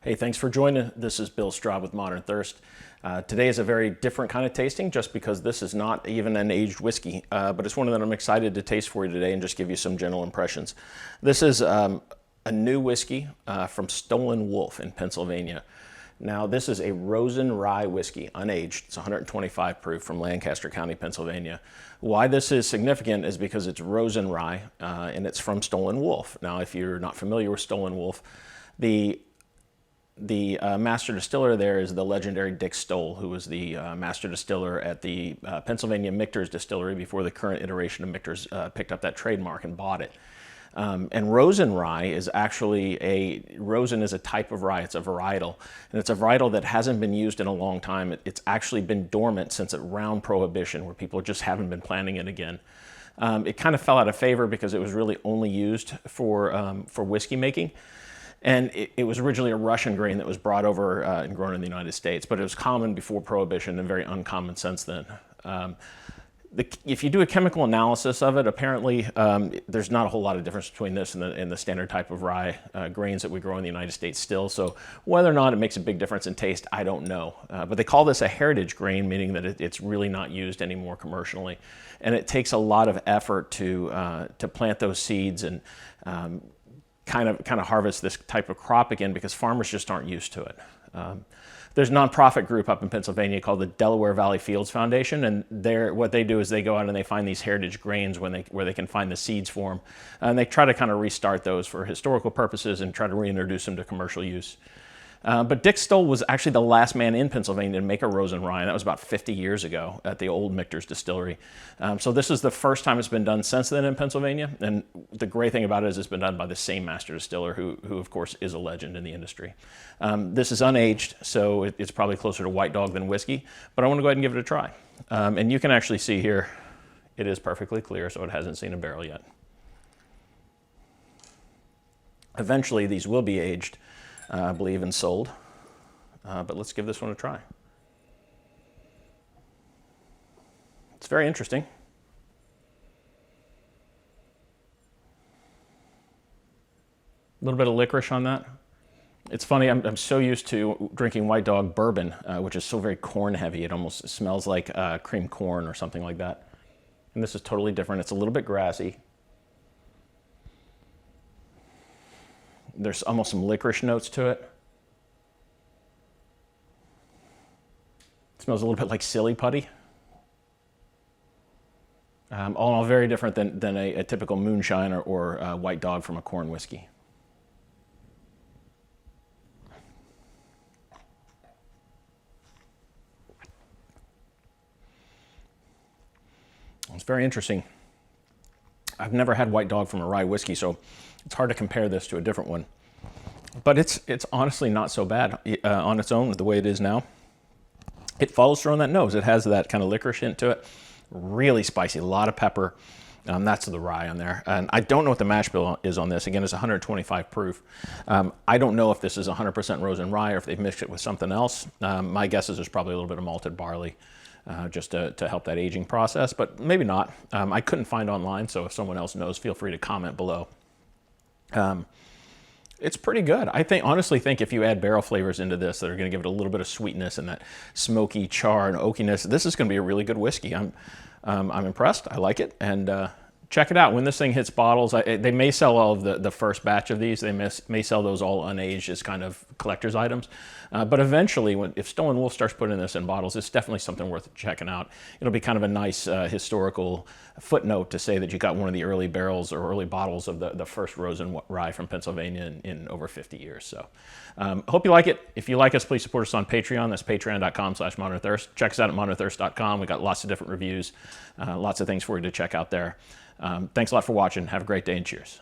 Hey, thanks for joining. This is Bill Straub with Modern Thirst. Today is a very different kind of tasting just because this is not even an aged whiskey, but it's one that I'm excited to taste for you today and just give you some general impressions. This is a new whiskey from Stolen Wolfe in Pennsylvania. Now, this is a Rosen Rye whiskey, unaged. It's 125 proof from Lancaster County, Pennsylvania. Why this is significant is because it's Rosen Rye and it's from Stolen Wolfe. Now, if you're not familiar with Stolen Wolfe, the master distiller there is the legendary Dick Stoll, who was the master distiller at the Pennsylvania Michter's distillery before the current iteration of Michter's picked up that trademark and bought it. And Rosen Rye is actually Rosen is a type of rye. It's a varietal, and it's a varietal that hasn't been used in a long time. It's actually been dormant since around Prohibition, where people just haven't been planting it again. It kind of fell out of favor because it was really only used for whiskey making. And it was originally a Russian grain that was brought over and grown in the United States, but it was common before Prohibition and very uncommon since then. If you do a chemical analysis of it, apparently there's not a whole lot of difference between this and the standard type of rye grains that we grow in the United States still. So whether or not it makes a big difference in taste, I don't know. But they call this a heritage grain, meaning that it's really not used anymore commercially. And it takes a lot of effort to plant those seeds and kind of harvest this type of crop again, because farmers just aren't used to it. There's a nonprofit group up in Pennsylvania called the Delaware Valley Fields Foundation, and what they do is they go out and they find these heritage grains where they can find the seeds for them, and they try to kind of restart those for historical purposes and try to reintroduce them to commercial use. But Dick Stoll was actually the last man in Pennsylvania to make a Rosen Rye, and that was about 50 years ago at the old Michter's distillery. So this is the first time it's been done since then in Pennsylvania, and the great thing about it is it's been done by the same master distiller who of course is a legend in the industry. This is unaged, so it's probably closer to White Dog than whiskey, but I want to go ahead and give it a try. And you can actually see here, it is perfectly clear, so it hasn't seen a barrel yet. Eventually these will be aged, I believe, and sold. But let's give this one a try. It's very interesting. A little bit of licorice on that. It's funny, I'm so used to drinking White Dog bourbon, which is so very corn heavy. It almost smells like cream corn or something like that. And this is totally different. It's a little bit grassy. There's almost some licorice notes to it. It smells a little bit like silly putty. All in all, very different than a typical moonshine or White Dog from a corn whiskey. It's very interesting. I've never had White Dog from a rye whiskey, so it's hard to compare this to a different one. But it's honestly not so bad on its own the way it is now. It follows through on that nose. It has that kind of licorice hint to it. Really spicy, a lot of pepper. That's the rye on there. And I don't know what the mash bill is on this. Again, it's 125 proof. I don't know if this is 100% Rosen Rye or if they've mixed it with something else. My guess is there's probably a little bit of malted barley just to help that aging process, but maybe not. I couldn't find online, so if someone else knows, feel free to comment below. It's pretty good. I honestly think if you add barrel flavors into this that are going to give it a little bit of sweetness and that smoky char and oakiness, this is going to be a really good whiskey. I'm impressed. I like it, and check it out. When this thing hits bottles, they may sell all of the first batch of these. They may sell those all unaged as kind of collector's items. But eventually, if Stolen Wolfe starts putting this in bottles, it's definitely something worth checking out. It'll be kind of a nice historical footnote to say that you got one of the early barrels or early bottles of the first Rosen Rye from Pennsylvania in over 50 years. So I hope you like it. If you like us, please support us on Patreon. That's patreon.com/ModernThirst. Check us out at ModernThirst.com. We got lots of different reviews, lots of things for you to check out there. Thanks a lot for watching. Have a great day and cheers.